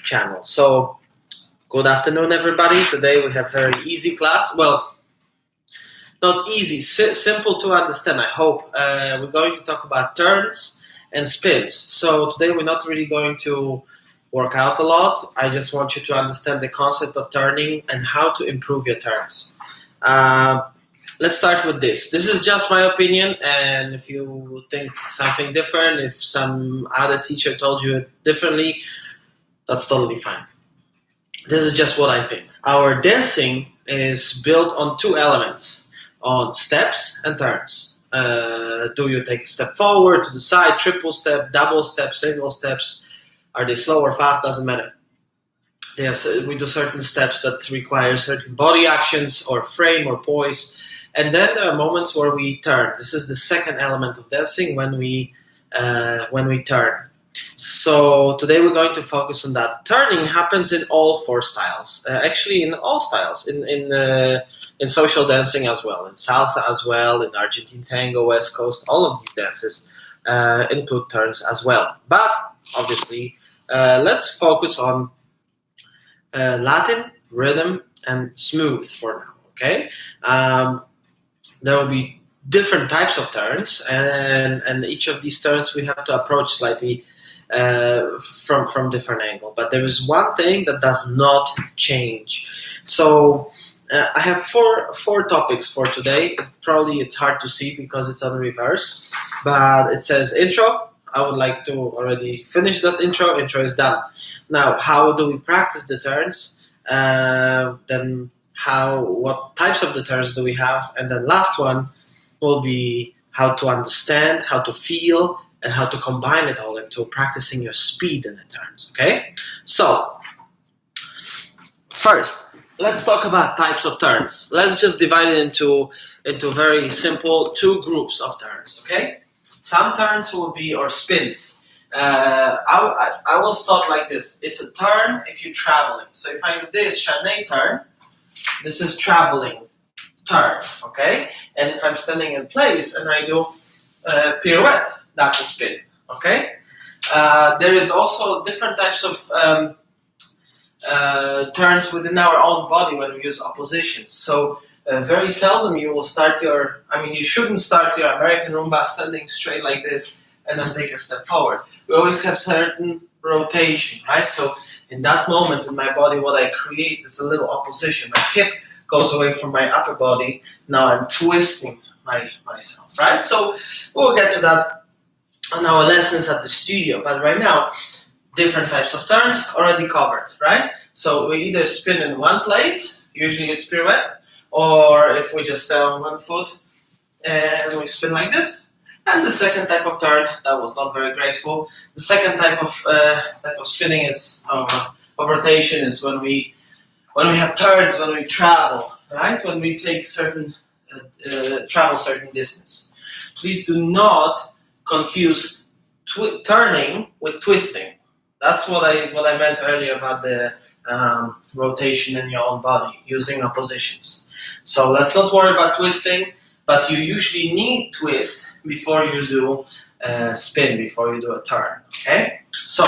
channel. So, good afternoon, everybody. Today we have very easy class. Well, not easy, simple to understand, I hope. We're going to talk about turns and spins. So today we're not really going to work out a lot. I just want you to understand the concept of turning and how to improve your turns. Let's start with this. This is just my opinion, and if you think something different, if some other teacher told you differently, that's totally fine. This is just what I think. Our dancing is built on two elements, on steps and turns. Do you take a step forward, to the side, triple step, double step, single steps? Are they slow or fast? Doesn't matter. Yes, we do certain steps that require certain body actions or frame or poise. And then there are moments where we turn. This is the second element of dancing, when we turn. So today we're going to focus on that. Turning happens in all four styles. Actually, in all styles. In social dancing as well, in salsa as well, in Argentine tango, West Coast. All of these dances include turns as well. But obviously, let's focus on Latin, rhythm, and smooth for now. Okay. There will be different types of turns, and each of these turns we have to approach slightly from different angle. But there is one thing that does not change. So I have four topics for today. Probably it's hard to see because it's on reverse, but it says intro. I would like to already finish that intro. Intro is done. Now, how do we practice the turns? Then what types of the turns do we have? And then last one will be how to understand, how to feel, and how to combine it all into practicing your speed in the turns. Okay? So, first, let's talk about types of turns. Let's just divide it into very simple two groups of turns. Okay? Some turns will be, or spins. I was taught like this. It's a turn if you're traveling. So if I do this chaîné turn, this is traveling turn, okay? And if I'm standing in place and I do pirouette, that's a spin, okay? There is also different types of turns within our own body when we use oppositions. So very seldom you will start you shouldn't start your American Rumba standing straight like this and then take a step forward. We always have certain rotation, right? So in that moment in my body, what I create is a little opposition. My hip goes away from my upper body. Now I'm twisting myself, right? So we'll get to that on our lessons at the studio. But right now, different types of turns already covered, right? So we either spin in one place, usually it's pirouette, or if we just stand on one foot and we spin like this. And the second type of turn, that was not very graceful. The second type of spinning is of rotation is when we have turns, when we travel, right? When we take travel certain distance. Please do not confuse turning with twisting. That's what I meant earlier about the rotation in your own body using oppositions. So let's not worry about twisting. But you usually need twist before you do spin, before you do a turn, okay? So,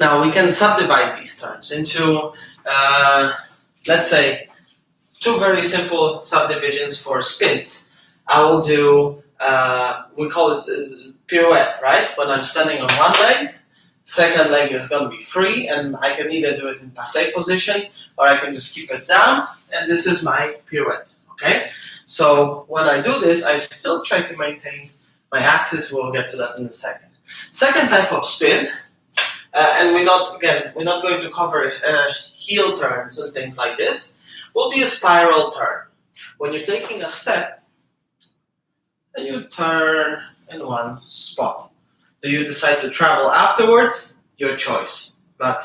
now we can subdivide these turns into, let's say, two very simple subdivisions for spins. I will do, we call it pirouette, right? When I'm standing on one leg, second leg is going to be free, and I can either do it in passé position, or I can just keep it down, and this is my pirouette, okay? So when I do this, I still try to maintain my axis. We'll get to that in a second. Second type of spin, and we're not going to cover heel turns and things like this, will be a spiral turn. When you're taking a step, and you turn in one spot. Do you decide to travel afterwards? Your choice. But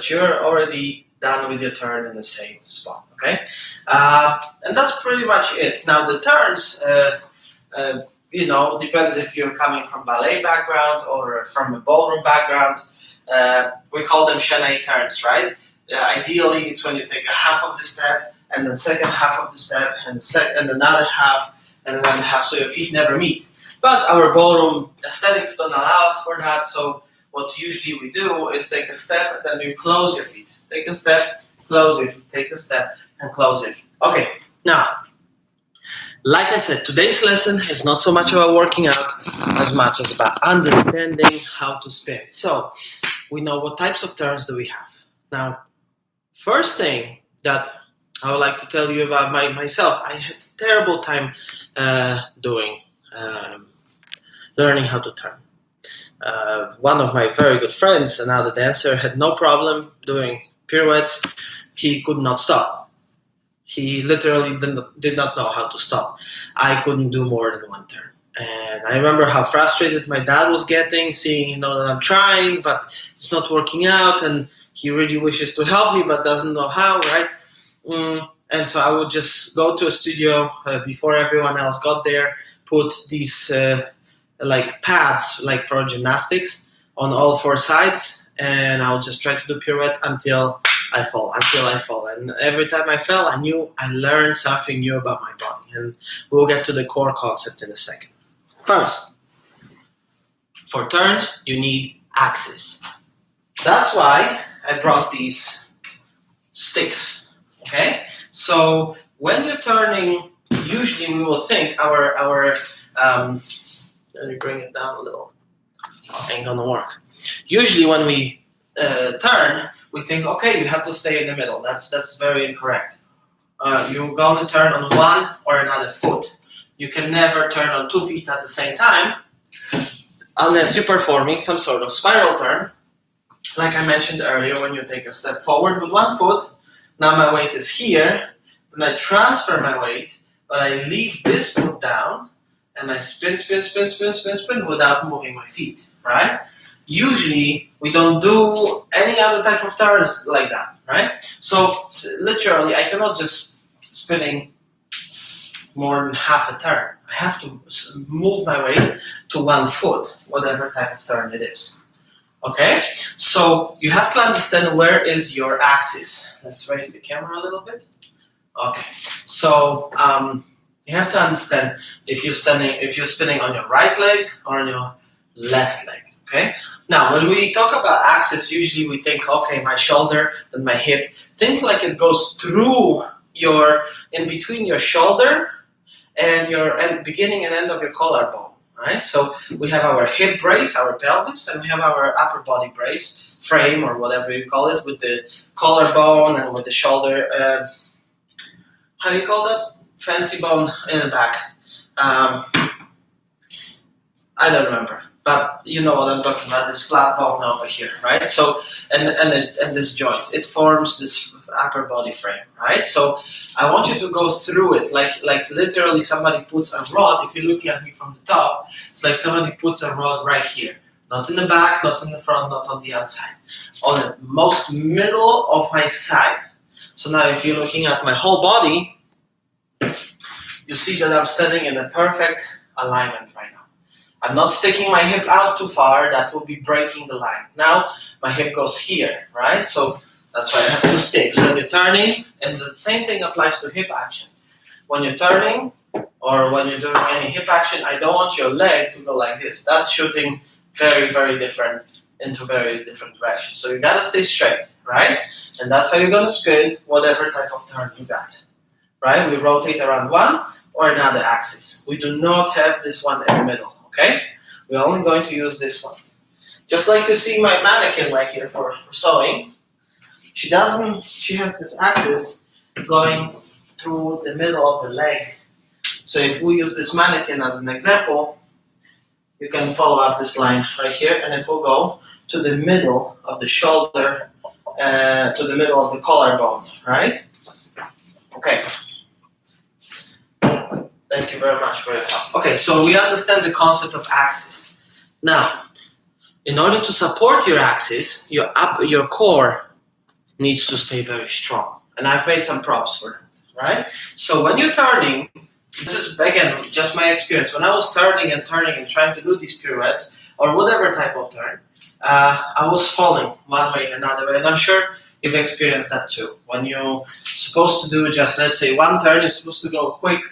you're already done with your turn in the same spot. Okay, and that's pretty much it. Now the turns, depends if you're coming from ballet background or from a ballroom background. We call them chaîné turns, right? Ideally, it's when you take a half of the step and the second half of the step and another half and another half, so your feet never meet. But our ballroom aesthetics don't allow us for that, so what usually we do is take a step and then you close your feet. Take a step, close your feet. Take a step and close your feet. Okay, now, like I said, today's lesson is not so much about working out as much as about understanding how to spin. So, we know what types of turns do we have. Now, first thing that I would like to tell you about myself, I had a terrible time learning how to turn. One of my very good friends, another dancer, had no problem doing pirouettes. He could not stop. He literally did not know how to stop. I couldn't do more than one turn. And I remember how frustrated my dad was getting, seeing that I'm trying, but it's not working out, and he really wishes to help me, but doesn't know how, right? And so I would just go to a studio before everyone else got there, put these like pads, like for gymnastics, on all four sides, and I'll just try to do pirouette until I fall. And every time I fell, I knew I learned something new about my body, and we'll get to the core concept in a second. First, for turns, you need axes. That's why I brought these sticks, okay? So when you're turning, usually we will think let me bring it down a little. Oh, ain't gonna work. Usually when we turn, we think, okay, you have to stay in the middle. That's very incorrect. You're gonna turn on one or another foot. You can never turn on 2 feet at the same time unless you're performing some sort of spiral turn. Like I mentioned earlier, when you take a step forward with one foot, now my weight is here, then I transfer my weight, but I leave this foot down, and I spin without moving my feet, right? Usually, we don't do any other type of turns like that, right? So, literally, I cannot just spinning more than half a turn. I have to move my weight to 1 foot, whatever type of turn it is. Okay? So you have to understand where is your axis. Let's raise the camera a little bit. Okay. So you have to understand if you're spinning on your right leg or on your left leg. Okay? Now, when we talk about axis, usually we think, okay, my shoulder and my hip. Think like it goes through in between your shoulder and your beginning and end of your collarbone, right? So we have our hip brace, our pelvis, and we have our upper body brace, frame or whatever you call it, with the collarbone and with the shoulder. How do you call that? Fancy bone in the back. I don't remember, but you know what I'm talking about. This flat bone over here, right? So and this joint, it forms this upper body frame, right? So I want you to go through it like literally somebody puts a rod. If you're looking at me from the top, it's like somebody puts a rod right here. Not in the back, not in the front, not on the outside. On the most middle of my side. So now if you're looking at my whole body, you see that I'm standing in a perfect alignment right now. I'm not sticking my hip out too far. That will be breaking the line. Now my hip goes here, right? So that's why I have 2 sticks. When you're turning, and the same thing applies to hip action. When you're turning, or when you're doing any hip action, I don't want your leg to go like this. That's shooting very, very different into very different directions. So you gotta stay straight, right? And that's how you're gonna spin whatever type of turn you got, right? We rotate around one or another axis. We do not have this one in the middle, okay? We're only going to use this one. Just like you see my mannequin right here for sewing. She has this axis going through the middle of the leg. So if we use this mannequin as an example, you can follow up this line right here, and it will go to the middle of the shoulder, to the middle of the collarbone, right? Okay. Thank you very much for your help. Okay, so we understand the concept of axis. Now, in order to support your axis, your core needs to stay very strong. And I've made some props for that, right? So when you're turning, this is, again, just my experience. When I was turning and trying to do these pirouettes, or whatever type of turn, I was falling one way or another way. And I'm sure you've experienced that too. When you're supposed to do just, let's say, one turn, you're supposed to go quick,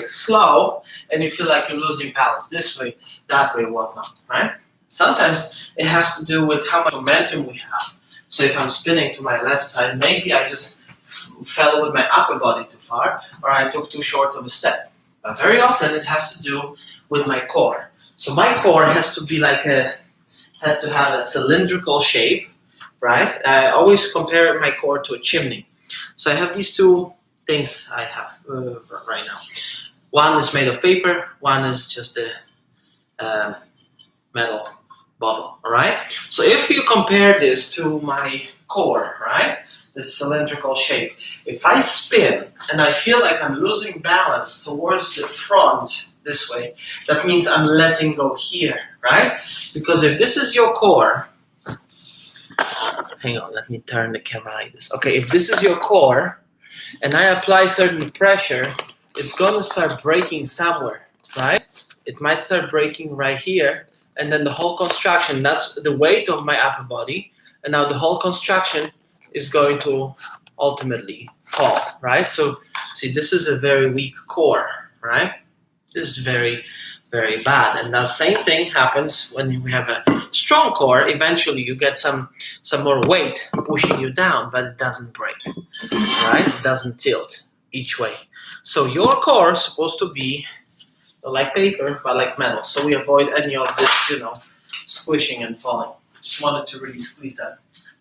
slow, and you feel like you're losing balance this way, that way, whatnot, right? Sometimes it has to do with how much momentum we have. So if I'm spinning to my left side, maybe I just fell with my upper body too far, or I took too short of a step. But very often it has to do with my core. So my core has to have a cylindrical shape, right? I always compare my core to a chimney. So I have these two things I have right now. One is made of paper, one is just a metal bottle, all right? So if you compare this to my core, right, this cylindrical shape, if I spin and I feel like I'm losing balance towards the front this way, that means I'm letting go here, right? Because if this is your core, hang on, let me turn the camera like this. Okay, if this is your core and I apply certain pressure, it's gonna start breaking somewhere, right? It might start breaking right here, and then the whole construction, that's the weight of my upper body, and now the whole construction is going to ultimately fall, right? So, see, this is a very weak core, right? This is very, very bad. And that same thing happens when we have a strong core. Eventually, you get some more weight pushing you down, but it doesn't break, right? It doesn't tilt each way. So your core is supposed to be like paper, but like metal. So we avoid any of this, squishing and falling. Just wanted to really squeeze that.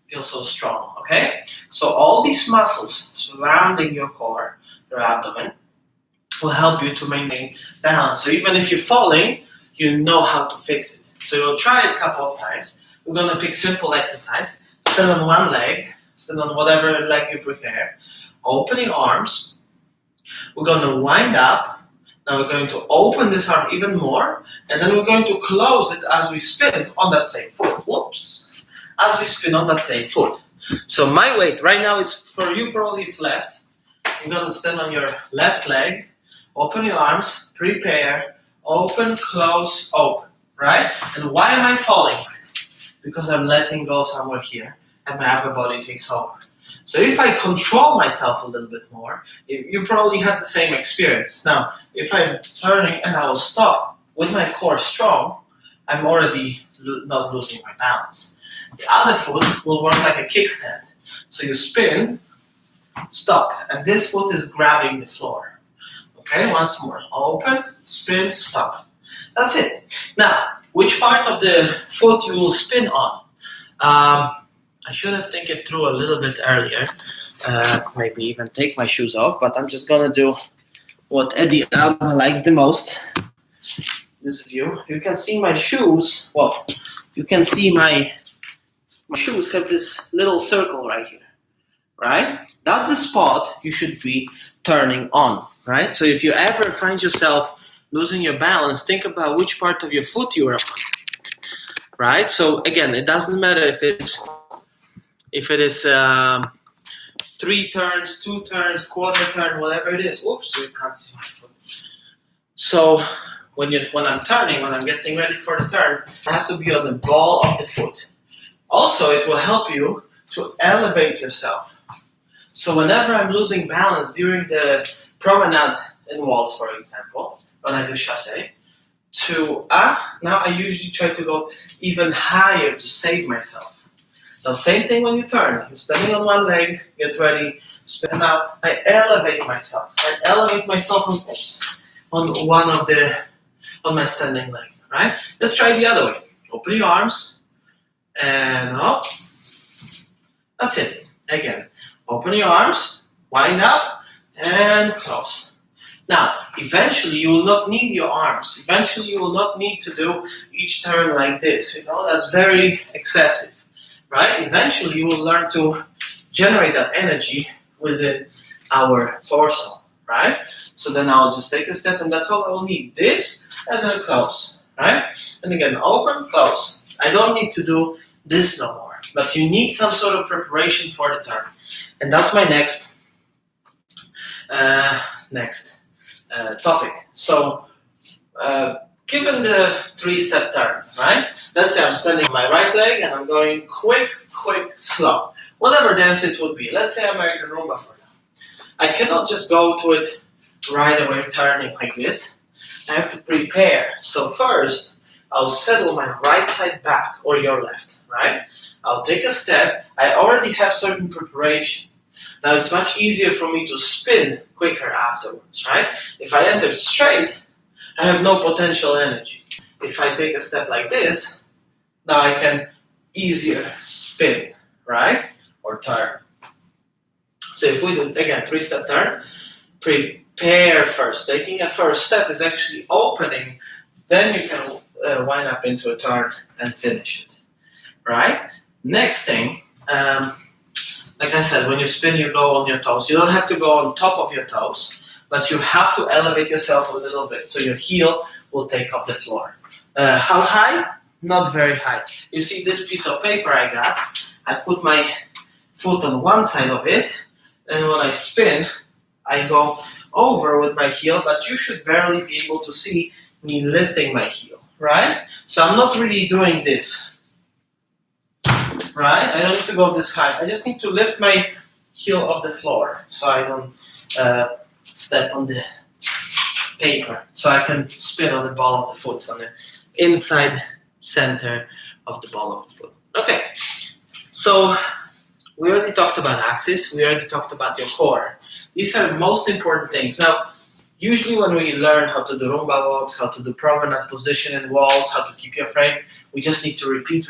Feel so strong, okay? So all these muscles surrounding your core, your abdomen, will help you to maintain balance. So even if you're falling, you know how to fix it. So you'll try it a couple of times. We're gonna pick simple exercise. Stand on one leg, stand on whatever leg you prefer. Open your arms. We're gonna wind up. Now we're going to open this arm even more, and then we're going to close it as we spin on that same foot. Whoops. As we spin on that same foot. So my weight, right now it's, for you probably it's left. You're gonna stand on your left leg, open your arms, prepare, open, close, open, right? And why am I falling? Because I'm letting go somewhere here, and my upper body takes over. So if I control myself a little bit more, you probably had the same experience. Now, if I'm turning and I will stop with my core strong, I'm already not losing my balance. The other foot will work like a kickstand. So you spin, stop, and this foot is grabbing the floor. Okay, once more. Open, spin, stop. That's it. Now, which part of the foot you will spin on? I should have taken it through a little bit earlier. Maybe even take my shoes off, but I'm just gonna do what Eddie Alba likes the most. This view. You can see my shoes. Well, you can see my shoes have this little circle right here, right? That's the spot you should be turning on, right? So if you ever find yourself losing your balance, think about which part of your foot you are on, right? So again, it doesn't matter if it is 3 turns, 2 turns, quarter turn, whatever it is. Oops, you can't see my foot. So when I'm turning, when I'm getting ready for the turn, I have to be on the ball of the foot. Also, it will help you to elevate yourself. So whenever I'm losing balance during the promenade in waltz, for example, when I do chassé, now I usually try to go even higher to save myself. Now, same thing when you turn. You're standing on one leg, get ready, spin out. I elevate myself. On my standing leg, right? Let's try the other way. Open your arms. And up. That's it. Again, open your arms, wind up, and close. Now, eventually you will not need your arms. Eventually you will not need to do each turn like this. That's very excessive, right? Eventually you will learn to generate that energy within our torso, right? So then I'll just take a step, and that's all I will need. This, and then close, right? And again, open, close. I don't need to do this no more, but you need some sort of preparation for the turn, and that's my next topic. So, given the 3-step turn, right? Let's say I'm standing on my right leg and I'm going quick, slow, whatever dance it would be. Let's say American Rumba for now. I cannot just go to it right away, turning like this. I have to prepare. So first, I'll settle my right side back, or your left, right? I'll take a step. I already have certain preparation. Now it's much easier for me to spin quicker afterwards, right? If I enter straight, I have no potential energy. If I take a step like this, now I can easier spin, right? Or turn. So if we do, again, 3-step turn, prepare first. Taking a first step is actually opening, then you can wind up into a turn and finish it, right? Next thing, like I said, when you spin, you go on your toes. You don't have to go on top of your toes, but you have to elevate yourself a little bit so your heel will take up the floor. How high? Not very high. You see this piece of paper I got? I put my foot on one side of it, and when I spin, I go over with my heel, but you should barely be able to see me lifting my heel, right? So I'm not really doing this, right? I don't need to go this high. I just need to lift my heel off the floor so I don't step on the paper. So I can spin on the ball of the foot, on the inside center of the ball of the foot. Okay, so we already talked about axis. We already talked about your core. These are the most important things. Now, usually when we learn how to do Rumba walks, how to do promenade position in walls, how to keep your frame, we just need to repeat.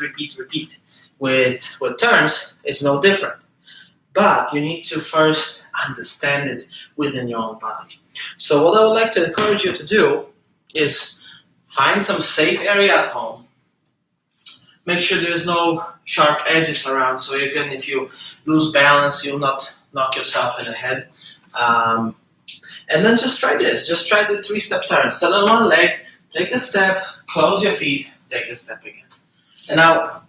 With turns, it's no different. But you need to first understand it within your own body. So what I would like to encourage you to do is find some safe area at home. Make sure there's no sharp edges around, so even if you lose balance, you'll not knock yourself in the head. And then just try this. Just try the 3-step turn. Stand on one leg, take a step, close your feet, take a step again. And now,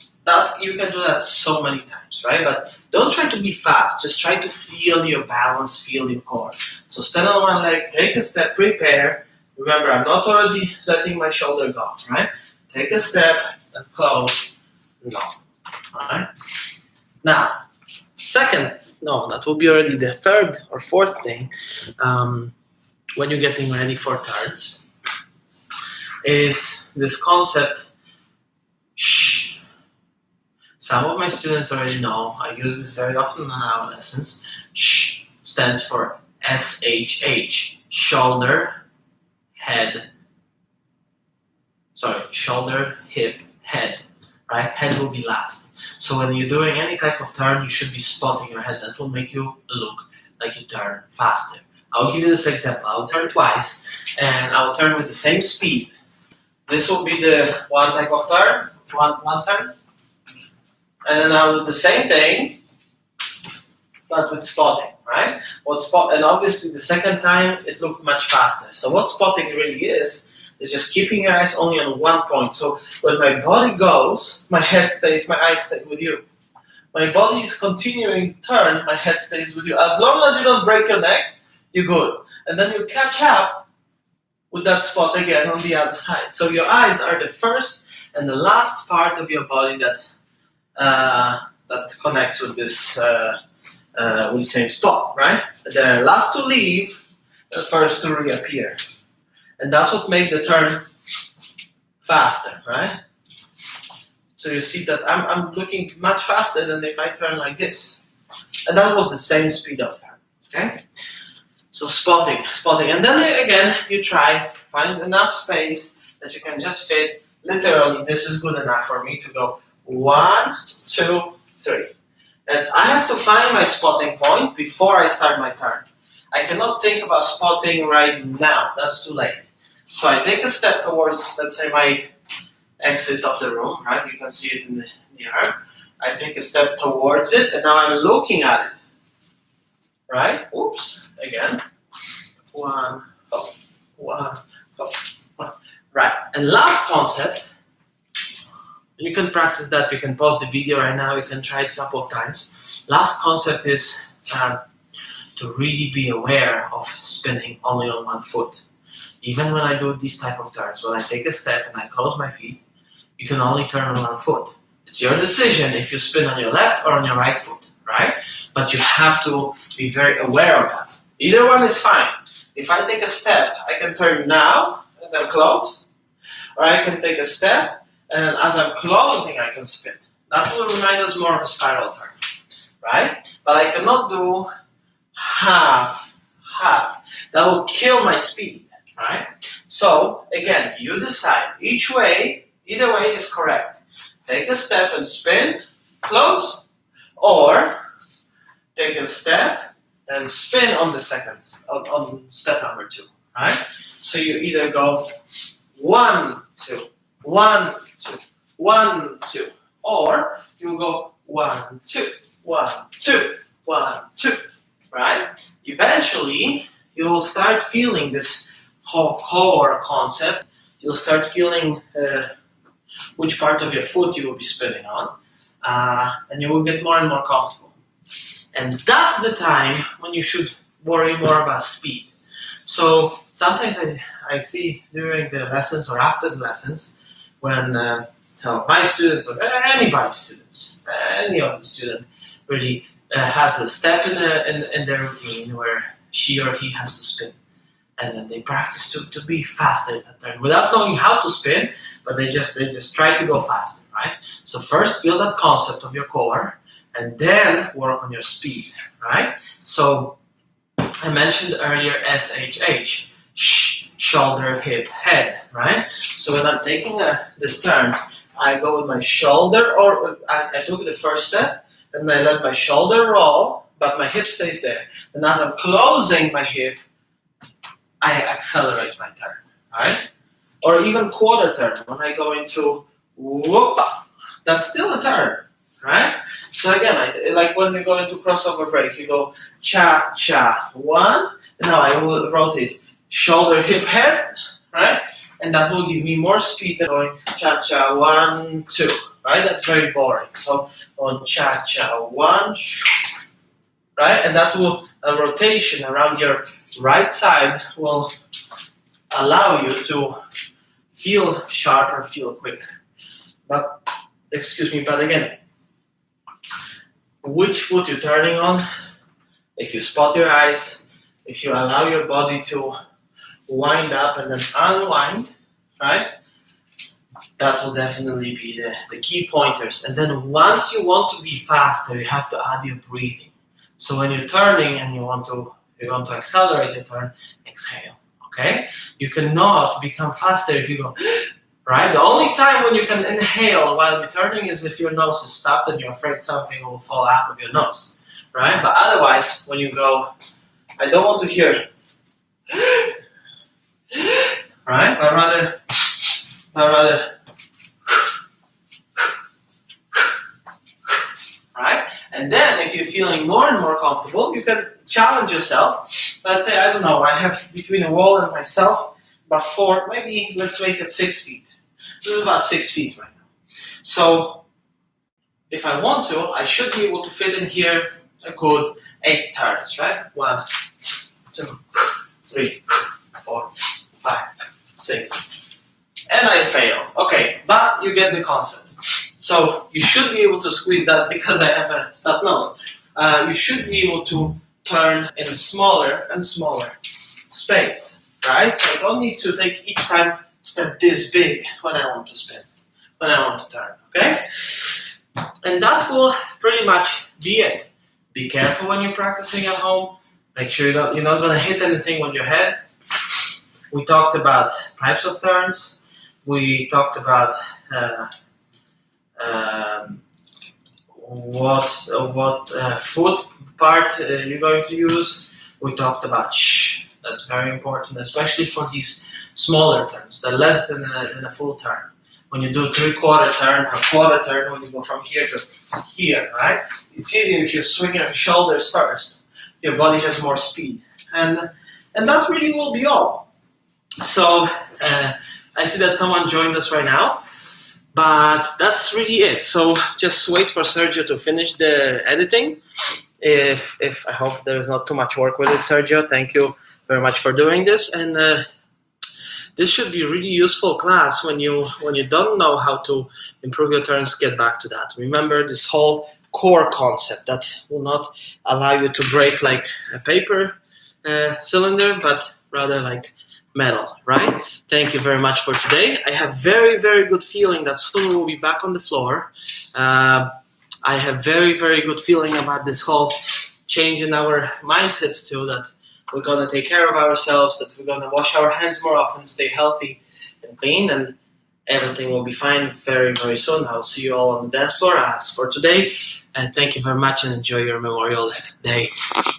you can do that so many times, right? But don't try to be fast. Just try to feel your balance, feel your core. So stand on one leg, take a step, prepare. Remember, I'm not already letting my shoulder go, right? Take a step and close. No. Alright? Now, that will be already the third or fourth thing when you're getting ready for turns, is this concept, shh. Some of my students already know, I use this very often in our lessons. Shh stands for SHH, shoulder, hip, head, right? Head will be last. So when you're doing any type of turn, you should be spotting your head. That will make you look like you turn faster. I'll give you this example. I'll turn twice, and I'll turn with the same speed. This will be the one type of turn, one turn. And then I'll do the same thing, but with spotting, right? And obviously the second time, it looked much faster. So what spotting really is just keeping your eyes only on one point. So when my body goes, my eyes stay with you. My body is continuing to turn, my head stays with you. As long as you don't break your neck, you're good. And then you catch up with that spot again on the other side. So your eyes are the first and the last part of your body that connects with this with the same spot, right? The last to leave, the first to reappear. And that's what makes the turn faster, right? So you see that I'm looking much faster than if I turn like this. And that was the same speed of turn, okay? So spotting. And then again, you try, find enough space that you can just fit. Literally, this is good enough for me to go 1, 2, 3. And I have to find my spotting point before I start my turn. I cannot think about spotting right now. That's too late. So I take a step towards, let's say, my exit of the room, right? You can see it in the mirror. I take a step towards it, and now I'm looking at it, right? Oops, again. 1, oh, 1, oh, 1. Right, and last concept, you can practice that, you can pause the video right now, you can try it a couple of times. Last concept is to really be aware of spinning only on one foot. Even when I do these type of turns, when I take a step and I close my feet, you can only turn on one foot. It's your decision if you spin on your left or on your right foot, right? But you have to be very aware of that. Either one is fine. If I take a step, I can turn now and then close. or I can take a step, and as I'm closing, I can spin. That will remind us more of a spiral turn, right? But I cannot do half, half. That will kill my speed, right? So, again, you decide. Either way is correct. Take a step and spin, close, or take a step and spin on the on step number 2, right? So you either go 1, 2, 1, 2, 1, 2, or you go 1, 2, 1, 2, 1, 2, right? Eventually, you will start feeling this whole core concept. You'll start feeling which part of your foot you will be spinning on, and you will get more and more comfortable. And that's the time when you should worry more about speed. So sometimes I see during the lessons or after the lessons when some of my students or anybody's students, any of the student really has a step in their routine where she or he has to spin. And then they practice to be faster in that turn without knowing how to spin, but they just try to go faster, right? So first feel that concept of your core, and then work on your speed, right? So I mentioned earlier SHH, shoulder, hip, head, right? So when I'm taking this turn, I go with my shoulder, or I took the first step, and I let my shoulder roll, but my hip stays there. And as I'm closing my hip, I accelerate my turn, right? Or even quarter turn, when I go into whoop, that's still a turn, right? So again, like when you go into crossover break, you go cha, cha, 1, and now I will rotate shoulder, hip, head, right? And that will give me more speed than going cha, cha, 1, 2, right? That's very boring. So on cha, cha, 1, right? And that will, a rotation around your right side will allow you to feel sharper, feel quicker. But, but again, which foot you're turning on, if you spot your eyes, if you allow your body to wind up and then unwind, right? That will definitely be the key pointers. And then once you want to be faster, you have to add your breathing. So when you're turning and you want to accelerate your turn, exhale, okay? You cannot become faster if you go, right? The only time when you can inhale while you're turning is if your nose is stopped and you're afraid something will fall out of your nose, right? But otherwise, when you go, I don't want to hear, right? But rather, right? And then if you're feeling more and more comfortable, you can challenge yourself. Let's say, I don't know, I have between a wall and myself about 4, maybe let's make it 6 feet. This is about 6 feet right now. So if I want to, I should be able to fit in here a good 8 turns, right? 1, 2, 3, 4, 5, 6. And I failed. Okay, but you get the concept. So you should be able to squeeze that because I have a stuffed nose. You should be able to turn in a smaller and smaller space, right? So I don't need to take each time step this big when I want to spin, when I want to turn, okay? And that will pretty much be it. Be careful when you're practicing at home. Make sure you're not going to hit anything with your head. We talked about types of turns. We talked about what foot part you're going to use. We talked about shh. That's very important, especially for these smaller turns, the less than a full turn. When you do a 3/4 turn, a quarter turn, when you go from here to here, right? It's easier if you swing your shoulders first. Your body has more speed, and that really will be all. So I see that someone joined us right now, but that's really it. So just wait for Sergio to finish the editing. If I hope there is not too much work with it, Sergio. Thank you very much for doing this, and this should be a really useful class when you don't know how to improve your turns. Get back to that. Remember this whole core concept that will not allow you to break like a paper cylinder, but rather like medal, right? Thank you very much for today. I have very, very good feeling that soon we'll be back on the floor. I have very, very good feeling about this whole change in our mindsets too, that we're going to take care of ourselves, that we're going to wash our hands more often, stay healthy and clean, and everything will be fine very, very soon. I'll see you all on the dance floor. As for today, thank you very much and enjoy your Memorial Day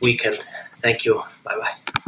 weekend. Thank you. Bye-bye.